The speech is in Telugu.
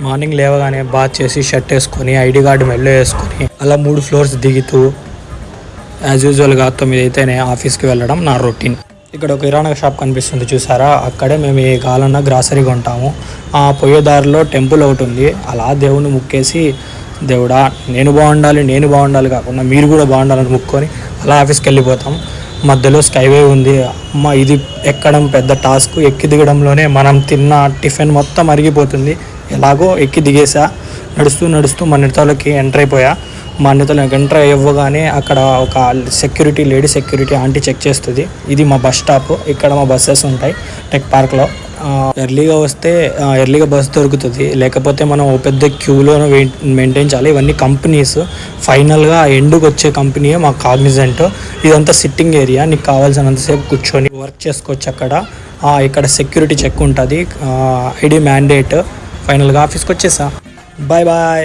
మార్నింగ్ లేవగానే బాత్ చేసి షర్ట్ వేసుకొని ఐడి కార్డు మెల్లో వేసుకొని అలా 3 ఫ్లోర్స్ దిగుతూ యాజ్ యూజువల్గా 9 అయితేనే ఆఫీస్కి వెళ్ళడం నా రొటీన్. ఇక్కడ ఒక కిరాణా షాప్ కనిపిస్తుంది చూసారా, అక్కడే మేము ఏ కావాలన్నా గ్రాసరీ కొంటాము. ఆ పోయేదారిలో టెంపుల్ ఒకటి ఉంది. అలా దేవుణ్ణి ముక్కేసి దేవుడా నేను బాగుండాలి కాకుండా మీరు కూడా బాగుండాలని ముక్కొని అలా ఆఫీస్కి వెళ్ళిపోతాం. మధ్యలో స్కైవే ఉంది. అమ్మ ఇది ఎక్కడం పెద్ద టాస్క్. ఎక్కి దిగడంలోనే మనం తిన్న టిఫిన్ మొత్తం అరిగిపోతుంది. ఎలాగో ఎక్కి దిగేసా. నడుస్తూ మన్నితలోకి ఎంటర్ అయిపోయా. మన్నితలోకి ఎంటర్ అవ్వగానే అక్కడ ఒక లేడీ సెక్యూరిటీ ఆంటీ చెక్ చేస్తుంది. ఇది మా బస్ స్టాప్. ఇక్కడ మా బస్సెస్ ఉంటాయి టెక్ పార్క్లో. ఎర్లీగా వస్తే ఎర్లీగా బస్ దొరుకుతుంది, లేకపోతే మనం ఓ పెద్ద క్యూలో మెయింటైన్ చేయాలి. ఇవన్నీ కంపెనీస్. ఫైనల్గా ఎండుకు వచ్చే కంపెనీయే మా కాగ్నిజెంట్. ఇదంతా సిట్టింగ్ ఏరియా, నీకు కావాల్సినంతసేపు కూర్చొని వర్క్ చేసుకోవచ్చు అక్కడ. ఇక్కడ సెక్యూరిటీ చెక్ ఉంటుంది, ఐడి మ్యాండేట్. ఫైనల్గా ఆఫీస్కి వచ్చేసా. బాయ్.